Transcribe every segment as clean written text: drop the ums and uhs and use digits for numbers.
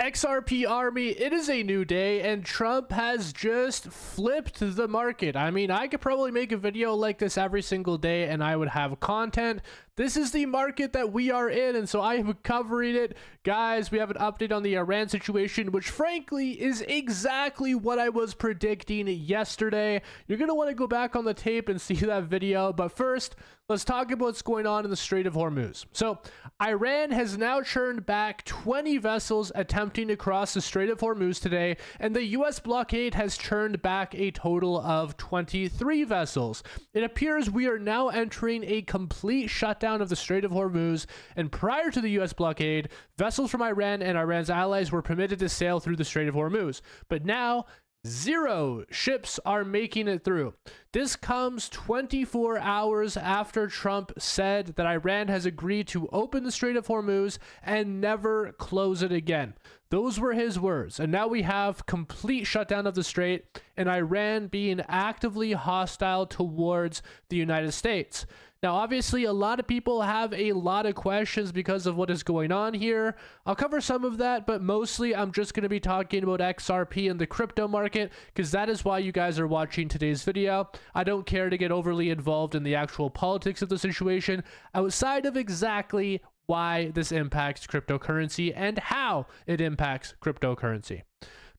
XRP army, it is a new day and Trump has just flipped the market. I mean, I could probably make a video like this every single day and I would have content. This is the market that we are in, and so I am covering it. Guys, we have an update on the Iran situation, which frankly is exactly what I was predicting yesterday. You're going to want to go back on the tape and see that video, but first, let's talk about what's going on in the Strait of Hormuz. So, Iran has now churned back 20 vessels attempting to cross the Strait of Hormuz today, and the US blockade has churned back a total of 23 vessels. It appears we are now entering a complete shutdown of the Strait of Hormuz, and prior to the US blockade, vessels from Iran and Iran's allies were permitted to sail through the Strait of Hormuz. But now, 0 ships are making it through. This comes 24 hours after Trump said that Iran has agreed to open the Strait of Hormuz and never close it again. Those were his words. And now we have complete shutdown of the strait and Iran being actively hostile towards the United States. Now, obviously, a lot of people have a lot of questions because of what is going on here. I'll cover some of that, but mostly I'm just going to be talking about XRP and the crypto market because that is why you guys are watching today's video. I don't care to get overly involved in the actual politics of the situation outside of exactly why this impacts cryptocurrency and how it impacts cryptocurrency.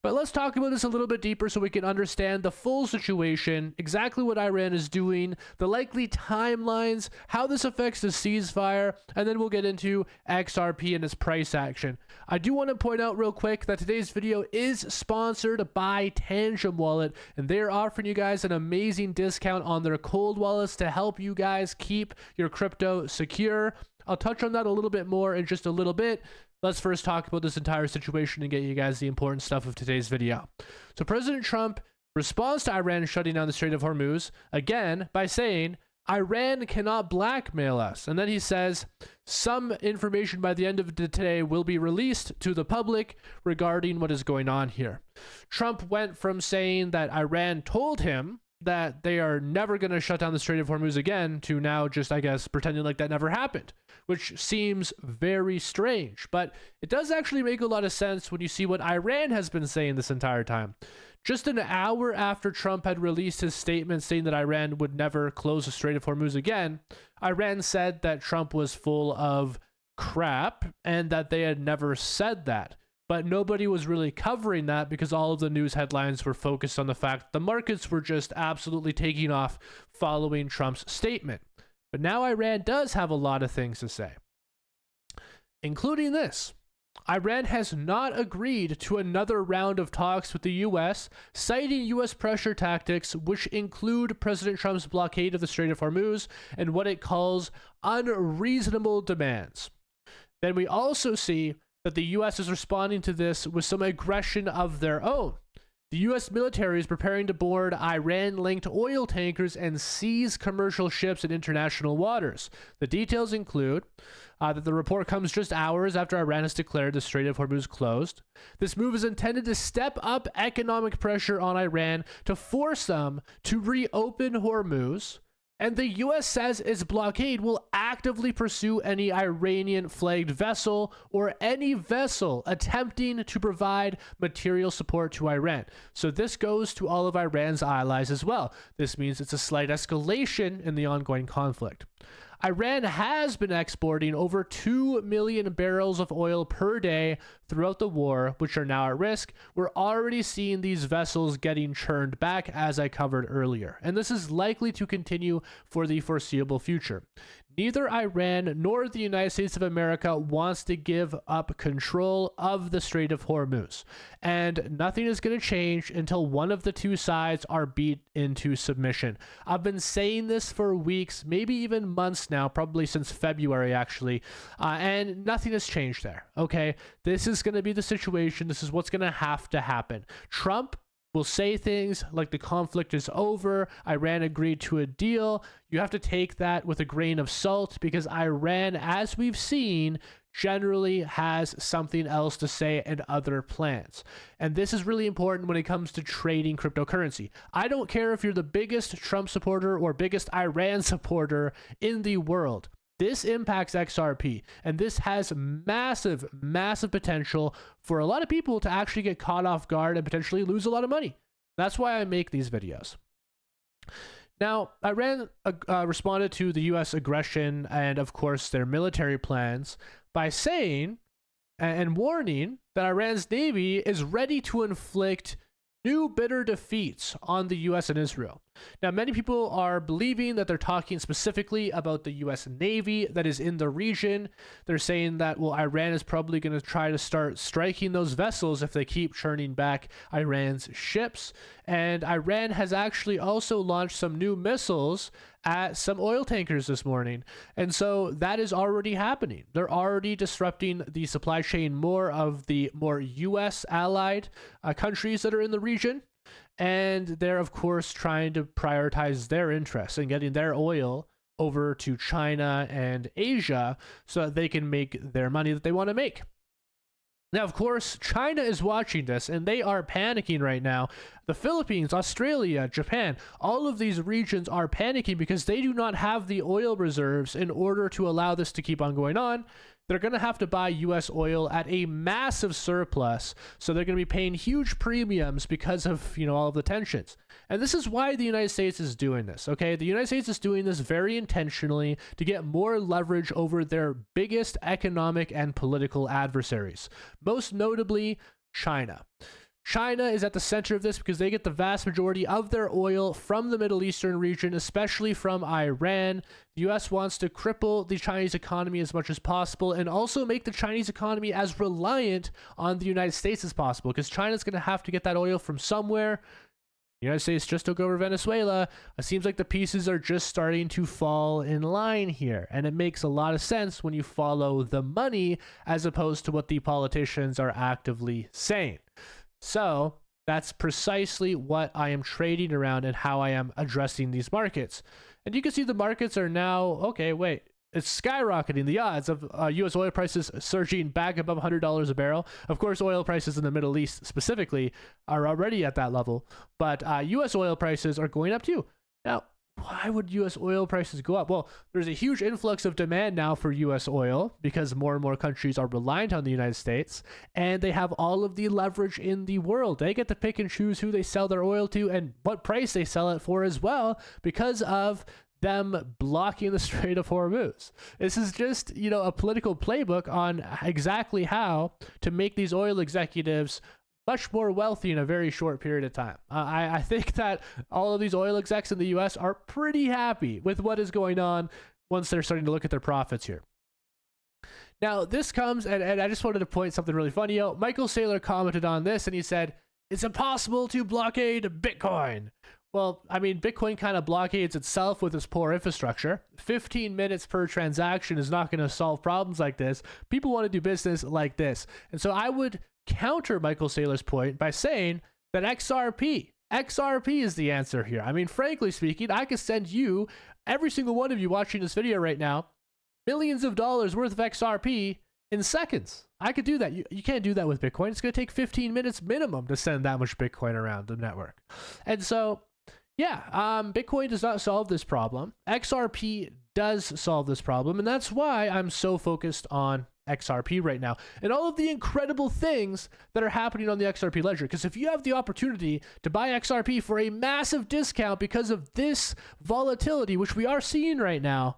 But let's talk about this a little bit deeper so we can understand the full situation, exactly what Iran is doing, the likely timelines, how this affects the ceasefire, and then we'll get into XRP and its price action. I do want to point out real quick that today's video is sponsored by Tangem wallet, and they're offering you guys an amazing discount on their cold wallets to help you guys keep your crypto secure. I'll touch on that a little bit more in just a little bit. Let's first talk about this entire situation and get you guys the important stuff of today's video. So President Trump responds to Iran shutting down the Strait of Hormuz, again, by saying, Iran cannot blackmail us. And then he says, some information by the end of today will be released to the public regarding what is going on here. Trump went from saying that Iran told him that they are never going to shut down the Strait of Hormuz again to now just, I guess, pretending like that never happened, which seems very strange. But it does actually make a lot of sense when you see what Iran has been saying this entire time. Just an hour after Trump had released his statement saying that Iran would never close the Strait of Hormuz again, Iran said that Trump was full of crap and that they had never said that. But nobody was really covering that because all of the news headlines were focused on the fact the markets were just absolutely taking off following Trump's statement. But now Iran does have a lot of things to say, including this. Iran has not agreed to another round of talks with the US, citing US pressure tactics, which include President Trump's blockade of the Strait of Hormuz and what it calls unreasonable demands. Then we also see that the US is responding to this with some aggression of their own. The US military is preparing to board Iran-linked oil tankers and seize commercial ships in international waters. The details include that the report comes just hours after Iran has declared the Strait of Hormuz closed. This move is intended to step up economic pressure on Iran to force them to reopen Hormuz. And the US says its blockade will actively pursue any Iranian-flagged vessel or any vessel attempting to provide material support to Iran. So this goes to all of Iran's allies as well. This means it's a slight escalation in the ongoing conflict. Iran has been exporting over 2 million barrels of oil per day throughout the war, which are now at risk. We're already seeing these vessels getting churned back, as I covered earlier, and this is likely to continue for the foreseeable future. Neither Iran nor the United States of America wants to give up control of the Strait of Hormuz, and nothing is going to change until one of the two sides are beat into submission. I've been saying this for weeks, maybe even months now, probably since February actually, and nothing has changed there, okay? This is going to be the situation. This is what's going to have to happen. Trump will say things like the conflict is over, Iran agreed to a deal. You have to take that with a grain of salt because Iran, as we've seen, generally has something else to say and other plans. And this is really important when it comes to trading cryptocurrency. I don't care if you're the biggest Trump supporter or biggest Iran supporter in the world. This impacts XRP, and this has massive, massive potential for a lot of people to actually get caught off guard and potentially lose a lot of money. That's why I make these videos. Now, Iran responded to the US aggression and, of course, their military plans by saying and warning that Iran's navy is ready to inflict new bitter defeats on the US and Israel. Now, many people are believing that they're talking specifically about the US Navy that is in the region. They're saying that, well, Iran is probably going to try to start striking those vessels if they keep churning back Iran's ships. And Iran has actually also launched some new missiles at some oil tankers this morning. And so that is already happening. They're already disrupting the supply chain more of the more US allied countries that are in the region. And they're, of course, trying to prioritize their interests and getting their oil over to China and Asia so that they can make their money that they want to make. Now, of course, China is watching this and they are panicking right now. The Philippines, Australia, Japan, all of these regions are panicking because they do not have the oil reserves in order to allow this to keep on going on. They're going to have to buy US oil at a massive surplus. So they're going to be paying huge premiums because of, all of the tensions. And this is why the United States is doing this, okay? The United States is doing this very intentionally to get more leverage over their biggest economic and political adversaries, most notably China. China is at the center of this because they get the vast majority of their oil from the Middle Eastern region, especially from Iran. The US wants to cripple the Chinese economy as much as possible and also make the Chinese economy as reliant on the United States as possible, because China's going to have to get that oil from somewhere. The United States just took over Venezuela. It seems like the pieces are just starting to fall in line here. And it makes a lot of sense when you follow the money as opposed to what the politicians are actively saying. So that's precisely what I am trading around and how I am addressing these markets. And you can see the markets are now, okay, wait, it's skyrocketing. The odds of US oil prices surging back above $100 a barrel. Of course, oil prices in the Middle East specifically are already at that level, but US oil prices are going up too. Now, why would US oil prices go up? Well, there's a huge influx of demand now for US oil because more and more countries are reliant on the United States, and they have all of the leverage in the world. They get to pick and choose who they sell their oil to and what price they sell it for as well, because of them blocking the Strait of Hormuz. This is just, a political playbook on exactly how to make these oil executives much more wealthy in a very short period of time. I think that all of these oil execs in the US are pretty happy with what is going on once they're starting to look at their profits here. Now, this comes, and I just wanted to point something really funny out. Michael Saylor commented on this, and he said, it's impossible to blockade Bitcoin. Well, I mean, Bitcoin kind of blockades itself with its poor infrastructure. 15 minutes per transaction is not going to solve problems like this. People want to do business like this. And so I would counter Michael Saylor's point by saying that XRP is the answer here. I mean, frankly speaking, I could send you, every single one of you watching this video right now, millions of dollars worth of XRP in seconds. I could do that. You can't do that with Bitcoin. It's going to take 15 minutes minimum to send that much Bitcoin around the network. And so, yeah, Bitcoin does not solve this problem. XRP does solve this problem, and that's why I'm so focused on XRP right now and all of the incredible things that are happening on the XRP ledger. Because if you have the opportunity to buy XRP for a massive discount because of this volatility, which we are seeing right now,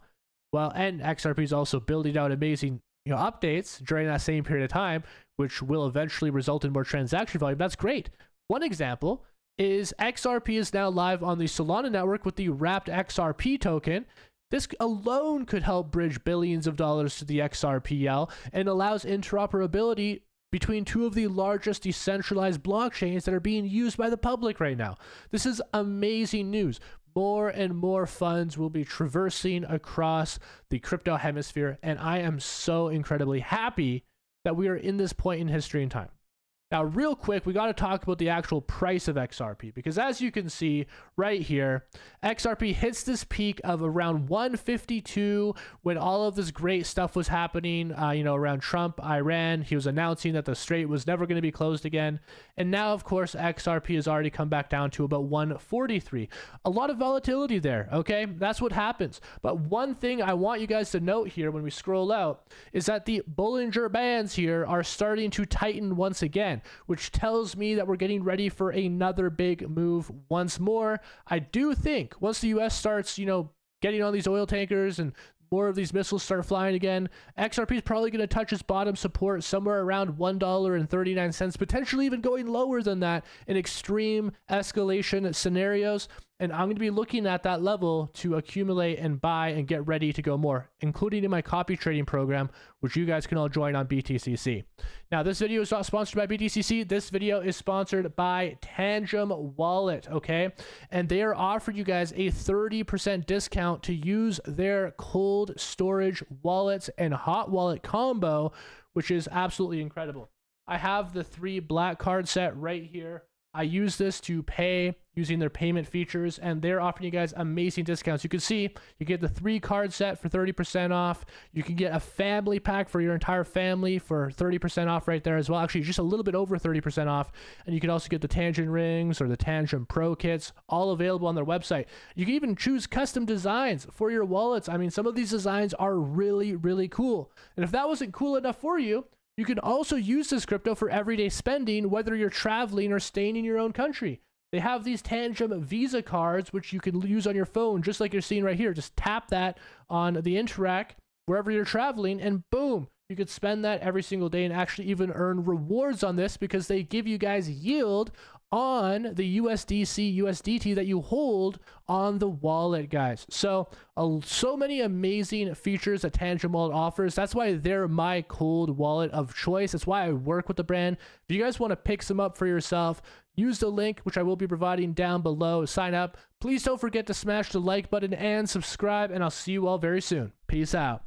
well, and XRP is also building out amazing updates during that same period of time, which will eventually result in more transaction volume. That's great. One example is XRP is now live on the Solana network with the wrapped XRP token. This alone could help bridge billions of dollars to the XRPL and allows interoperability between two of the largest decentralized blockchains that are being used by the public right now. This is amazing news. More and more funds will be traversing across the crypto hemisphere, and I am so incredibly happy that we are in this point in history and time. Now, real quick, we got to talk about the actual price of XRP, because as you can see right here, XRP hits this peak of around 152 when all of this great stuff was happening, around Trump, Iran. He was announcing that the strait was never going to be closed again. And now, of course, XRP has already come back down to about 143. A lot of volatility there, okay? That's what happens. But one thing I want you guys to note here when we scroll out is that the Bollinger Bands here are starting to tighten once again, which tells me that we're getting ready for another big move once more. I do think once the US starts, getting on these oil tankers and more of these missiles start flying again, XRP is probably going to touch its bottom support somewhere around $1.39, potentially even going lower than that in extreme escalation scenarios. And I'm going to be looking at that level to accumulate and buy and get ready to go more, including in my copy trading program, which you guys can all join on BTCC. Now, this video is not sponsored by BTCC. This video is sponsored by Tangem Wallet, okay? And they are offering you guys a 30% discount to use their cold storage wallets and hot wallet combo, which is absolutely incredible. I have the 3 black card set right here. I use this to pay using their payment features, and they're offering you guys amazing discounts. You can see you get the 3 card set for 30% off. You can get a family pack for your entire family for 30% off right there as well. Actually, just a little bit over 30% off. And you can also get the Tangem rings or the Tangem Pro kits, all available on their website. You can even choose custom designs for your wallets. I mean, some of these designs are really, really cool. And if that wasn't cool enough for you, you can also use this crypto for everyday spending, whether you're traveling or staying in your own country. They have these Tangem Visa cards, which you can use on your phone, just like you're seeing right here. Just tap that on the Interac wherever you're traveling, and boom, you could spend that every single day and actually even earn rewards on this, because they give you guys yield on the USDC, USDT that you hold on the wallet, guys. So many amazing features that Tangem Wallet offers. That's why they're my cold wallet of choice. That's why I work with the brand. If you guys want to pick some up for yourself, use the link, which I will be providing down below. Sign up. Please don't forget to smash the like button and subscribe, and I'll see you all very soon. Peace out.